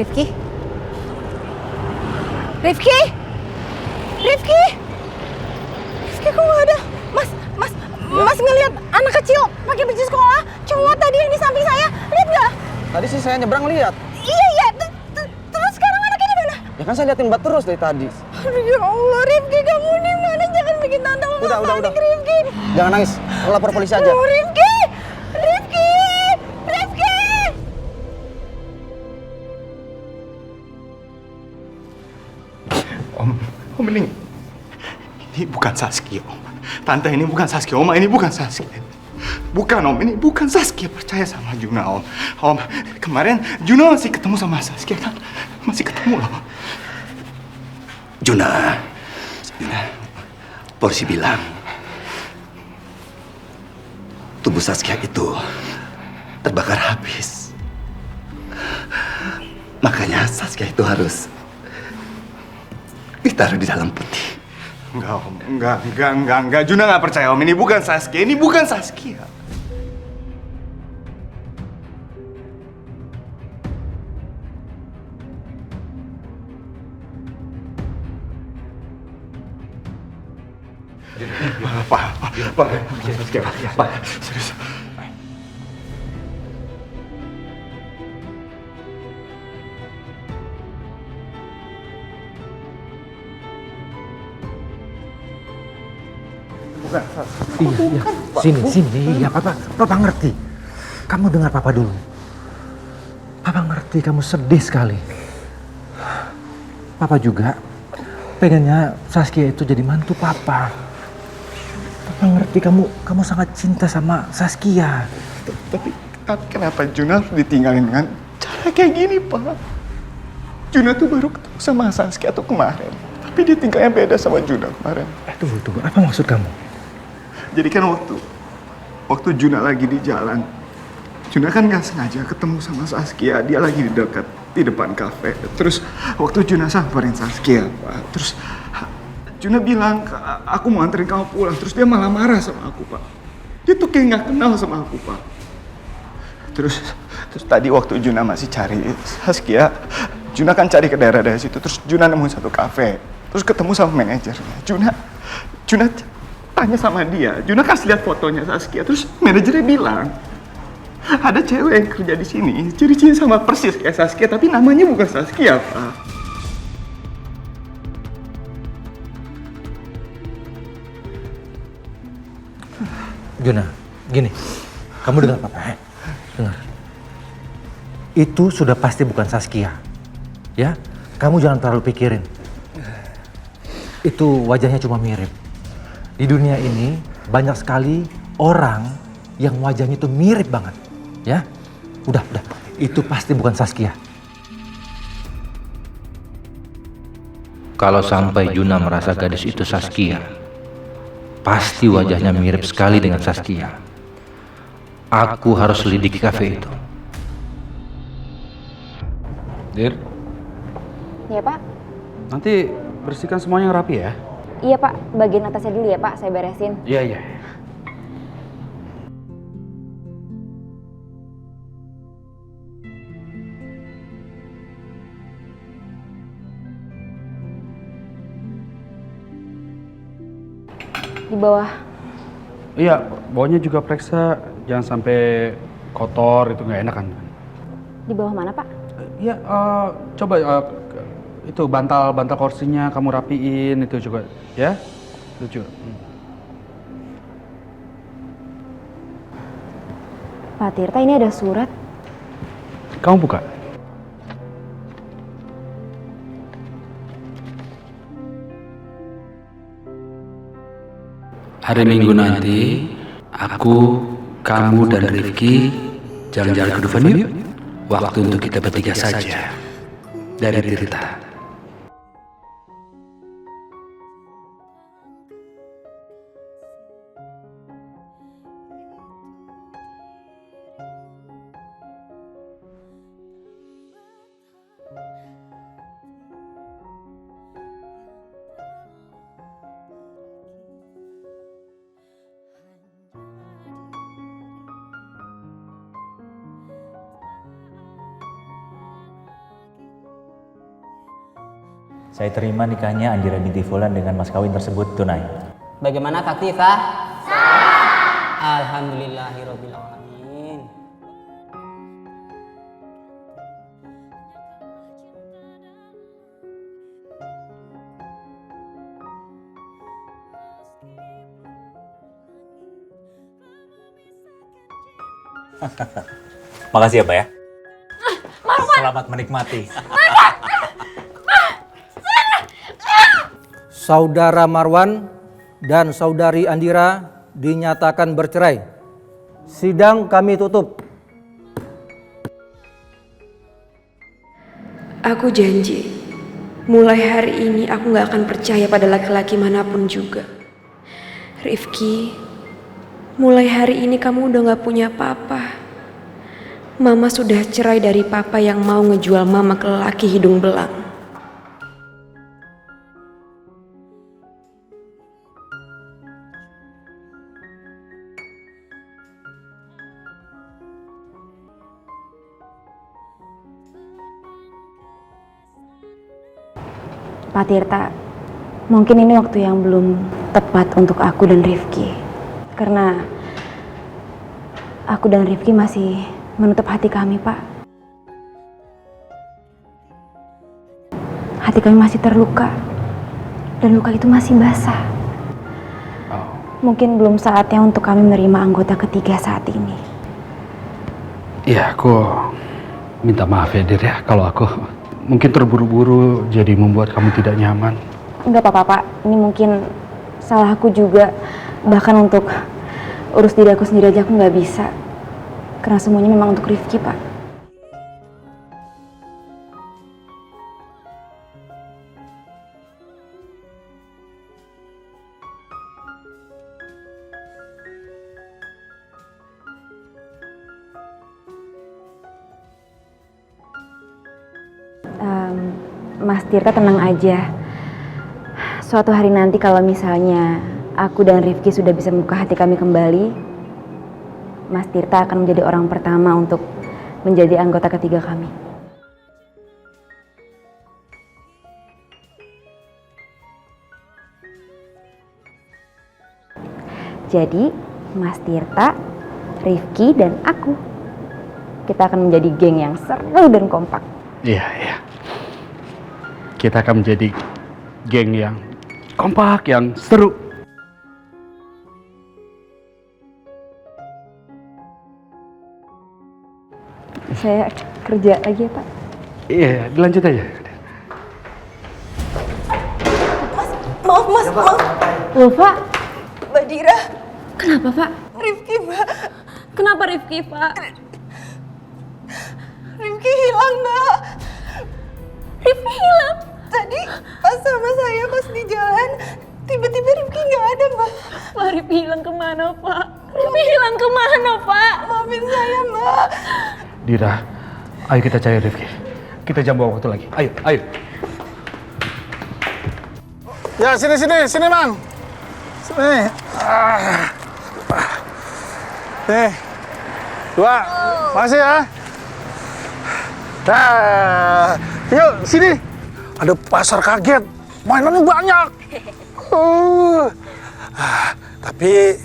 Rifki? Rifki? Rifki? Rifki kok nggak ada? Mas ngelihat anak kecil pakai baju sekolah, cowok tadi yang di samping saya, lihat nggak? Tadi sih saya nyebrang lihat. Iya. Terus sekarang anaknya di mana? Ya kan saya liatin Mbak terus dari tadi. Aduh ya Allah, Rifki kamu di mana? Jangan bikin tante mama panik, Rifki. Jangan nangis, lapor polisi aja. Oh, Rifki! Om ini bukan Saskia, Om. Tante ini bukan Saskia, Oma ini bukan Saskia. Bukan, Om, ini bukan Saskia. Percaya sama Juna, Om. Om, kemarin Juna masih ketemu sama Saskia kan? Masih ketemu loh. Juna, polisi bilang tubuh Saskia itu terbakar habis. Makanya Saskia itu harus ditaruh di dalam peti. Enggak, Om. Enggak. Juna nggak percaya, Om. Ini bukan Saskia. Ini bukan Saskia. Pak. Saskia, Pak. Serius. Iya. Sini. Ya, Papa ngerti. Kamu dengar Papa dulu. Papa ngerti kamu sedih sekali. Papa juga pengennya Saskia itu jadi mantu Papa. Papa ngerti kamu sangat cinta sama Saskia. Tapi kenapa Juna harus ditinggalin dengan cara kayak gini, Pak? Juna tuh baru ketemu sama Saskia tuh kemarin. Tapi dia tinggalnya beda sama Juna kemarin. Tunggu. Apa maksud kamu? Jadi kan waktu Juna lagi di jalan, Juna kan nggak sengaja ketemu sama Saskia. Dia lagi di depan kafe. Terus waktu Juna samperin Saskia, Pak. Terus Juna bilang, aku mau anterin kamu pulang. Terus dia malah marah sama aku, Pak. Dia tuh kayak nggak kenal sama aku, Pak. Terus tadi waktu Juna masih cari Saskia, Juna kan cari ke daerah situ. Terus Juna nemuin satu kafe. Terus ketemu sama manajernya. Juna tanya sama dia. Juna kasih lihat fotonya Saskia. Terus manajernya bilang, ada cewek yang kerja di sini. Ciri-ciri sama persis kayak Saskia, tapi namanya bukan Saskia, Pak. Juna, gini. Kamu dengar Papa, dengar. Itu sudah pasti bukan Saskia. Ya, kamu jangan terlalu pikirin. Itu wajahnya cuma mirip. Di dunia ini banyak sekali orang yang wajahnya itu mirip banget. Ya, udah. Itu pasti bukan Saskia. Kalau sampai Juna merasa gadis itu Saskia, pasti wajahnya mirip sekali dengan Saskia. Aku harus selidiki kafe itu. Dir? Iya, Pak. Nanti bersihkan semuanya yang rapi ya. Iya, Pak. Bagian atasnya dulu ya, Pak. Saya beresin. Iya. Di bawah. Iya, bawahnya juga periksa. Jangan sampai kotor, itu nggak enak kan. Di bawah mana, Pak? Iya, coba itu bantal kursinya kamu rapiin itu juga, ya? Itu juga. Pak Tirta, ini ada surat. Kamu buka. Hari Minggu nanti, aku, kamu, dan Rifki jalan-jalan ke Dufan yuk. Waktu untuk kita bertiga saja. Dari Tirta. Saya terima nikahnya Andira binti Fulan dengan mas kawin tersebut tunai. Bagaimana Fakti sah? Sah. Alhamdulillahirabbil alamin. Makasih ya Pak ya. Selamat menikmati. Saudara Marwan dan Saudari Andira dinyatakan bercerai. Sidang kami tutup. Aku janji, mulai hari ini aku gak akan percaya pada laki-laki manapun juga. Rifki, mulai hari ini kamu udah gak punya papa. Mama sudah cerai dari papa yang mau ngejual mama ke lelaki hidung belang. Pak Tirta, mungkin ini waktu yang belum tepat untuk aku dan Rifki. Karena aku dan Rifki masih menutup hati kami, Pak. Hati kami masih terluka. Dan luka itu masih basah. Mungkin belum saatnya untuk kami menerima anggota ketiga saat ini. Ya, aku minta maaf ya, Dir ya, kalau aku mungkin terburu-buru jadi membuat kamu tidak nyaman. Enggak apa-apa, Pak. Ini mungkin salah aku juga. Bahkan untuk urus diri aku sendiri aja aku nggak bisa. Karena semuanya memang untuk Rifki, Pak. Mas Tirta tenang aja. Suatu hari nanti kalau misalnya aku dan Rifki sudah bisa membuka hati kami kembali, Mas Tirta akan menjadi orang pertama untuk menjadi anggota ketiga kami. Jadi, Mas Tirta, Rifki, dan aku, kita akan menjadi geng yang seru dan kompak. Iya, iya. Kita akan menjadi geng yang kompak, yang seru. Saya kerja lagi ya, Pak? Iya, dilanjut aja. Maaf, Mas. Loh, Pak. Mbak Dira. Kenapa, Pak? Rifki, Mbak. Kenapa Rifki, Pak? Rifki hilang, Mbak. Rifki hilang? Tadi pas sama saya pas di jalan, tiba-tiba Rifki nggak ada, Mbak. Pak, Rifki hilang kemana, Pak? Rifki hilang kemana, Pak? Maafin saya, Mbak. Dira, ayo kita cari Rifki. Kita jangan bawa waktu lagi. Ayo, ayo. Ya, sini, Mang. Sini. Nih. 2. Makasih ya. Nah, yuk sini. Ada pasar kaget. Mainannya banyak. Tapi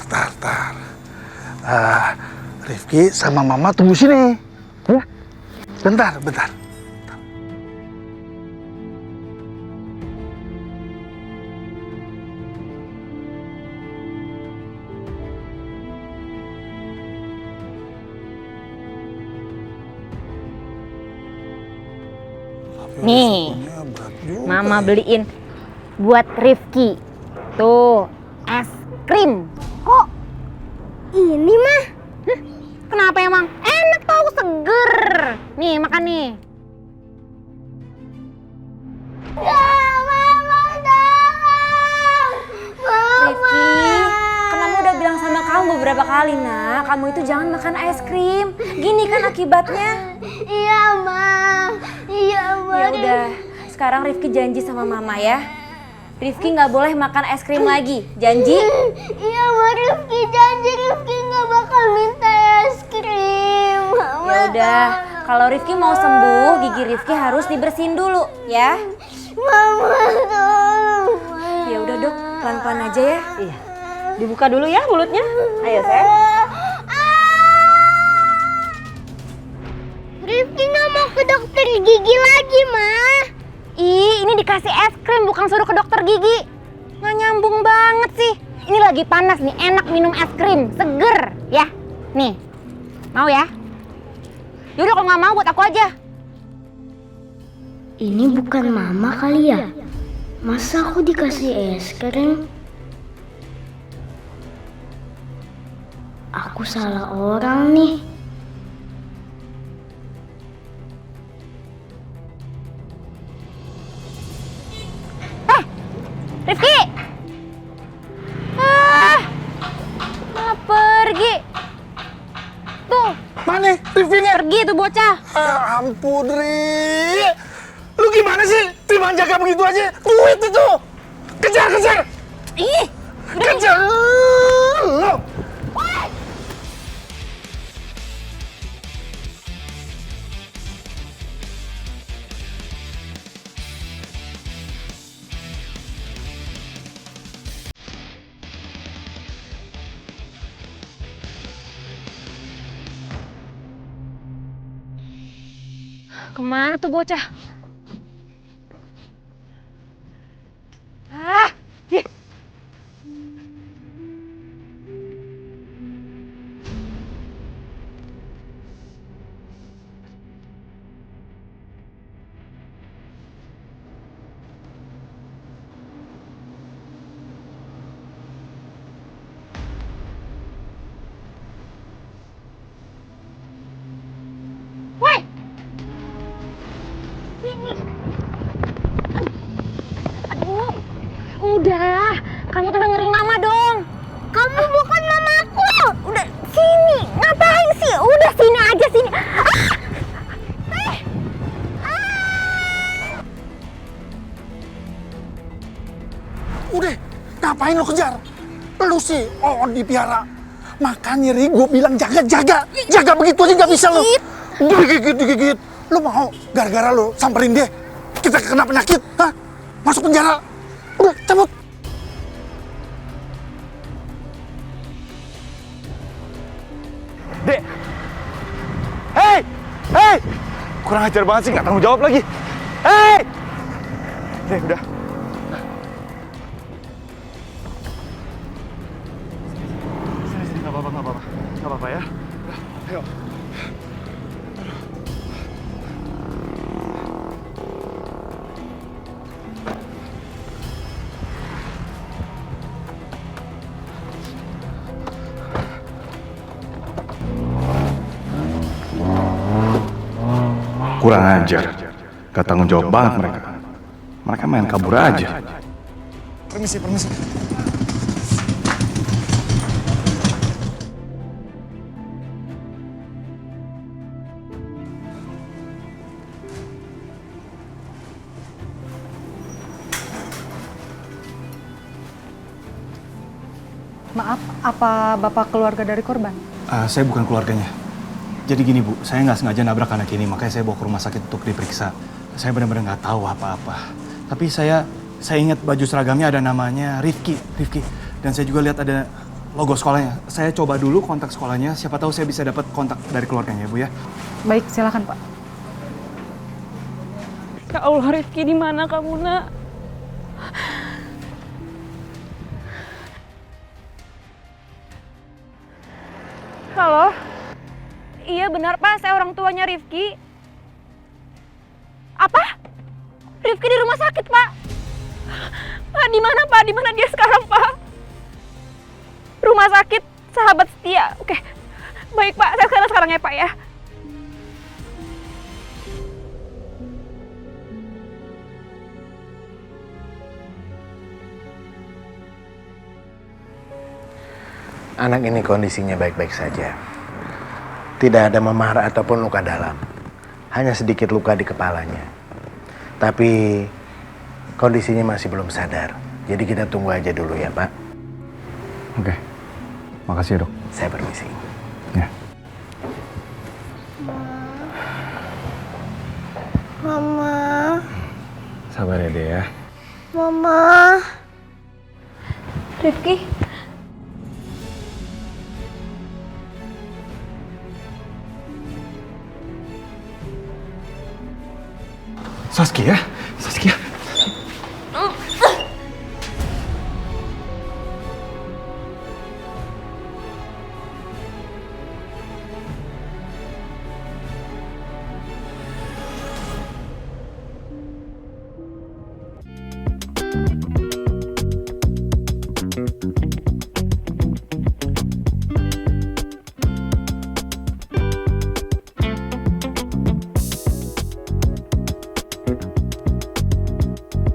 tar. Rifki sama Mama tunggu sini. Ya. Bentar. Nih, Mama beliin buat Rifki. Tuh, es krim. Kok ini mah? Kenapa emang? Enak tau, seger. Nih, makan nih. Rifki, kan Mama udah bilang sama kamu beberapa kali, nak. Kamu itu jangan makan es krim. Gini kan akibatnya. Iya, Ma. Ya udah, sekarang Rifki janji sama Mama ya. Rifki nggak boleh makan es krim lagi, janji? Iya, Ma, Rifki janji Rifki nggak bakal minta es krim. Ya udah, kalau Rifki mau sembuh, gigi Rifki harus dibersihin dulu, ya. Mama tolong. Ya udah dok, pelan-pelan aja ya. Iya. Dibuka dulu ya mulutnya. Ayo sayang. Rifki nggak mau ke dokter gigi lagi, Ma. Ih, ini dikasih es krim bukan suruh ke dokter gigi. Nggak nyambung banget sih. Ini lagi panas nih, enak minum es krim, seger ya. Nih, mau ya? Yaudah kalau nggak mau buat aku aja. Ini bukan mama kali ya? Masa aku dikasih es krim? Aku salah orang nih. Rifki! Malah pergi. Tuh. Mana Rifki-nya? Pergi tuh bocah. Ampun, Ri. Lu gimana sih? Terima jaga begitu aja. Duit itu. Kejar. Ih. Kejar. Lu. Kemana tuh bocah? Ih. Woi! Aduh, udah, kamu tuh dengerin mama dong. Kamu bukan mamaku. Udah, sini, ngapain sih? Udah sini aja sini. Udah, ngapain lo kejar? Lu sih, dipiara. Makanya Ri, gue bilang jaga begitu aja nggak bisa lo. Digigit. Lu mau gara-gara lo samperin dia, kita kena penyakit, hah? Masuk penjara. Udah, cabut. Dek! Hei! Kurang ajar banget sih, nggak tanggung jawab lagi. Hei! Dek, udah. Sini, nggak apa-apa ya. Udah, ayo. Kurang ajar. Gak tanggung jawab banget mereka. Mereka main kabur aja. Permisi. Maaf, apa Bapak keluarga dari korban? Saya bukan keluarganya. Jadi gini Bu, saya nggak sengaja nabrak anak ini, makanya saya bawa ke rumah sakit untuk diperiksa. Saya benar-benar nggak tahu apa-apa. Tapi saya ingat baju seragamnya ada namanya Rifki. Dan saya juga lihat ada logo sekolahnya. Saya coba dulu kontak sekolahnya, siapa tahu saya bisa dapat kontak dari keluarganya, Bu ya. Baik, silakan Pak. Ya Allah, Rifki di mana kamu, Nak? Halo? Iya benar Pak, saya orang tuanya Rifki. Apa? Rifki di rumah sakit Pak? Pak di mana Pak? Di mana dia sekarang Pak? Rumah sakit Sahabat Setia. Oke, baik Pak, saya sekarang ya Pak ya. Anak ini kondisinya baik-baik saja. Tidak ada memar ataupun luka dalam. Hanya sedikit luka di kepalanya. Tapi kondisinya masih belum sadar. Jadi kita tunggu aja dulu ya, Pak. Oke. Makasih ya, Dok. Saya permisi. Ya. Mama. Sabar ya, Dek ya. Mama. Rifki, Saskia? Saskia? Thank you.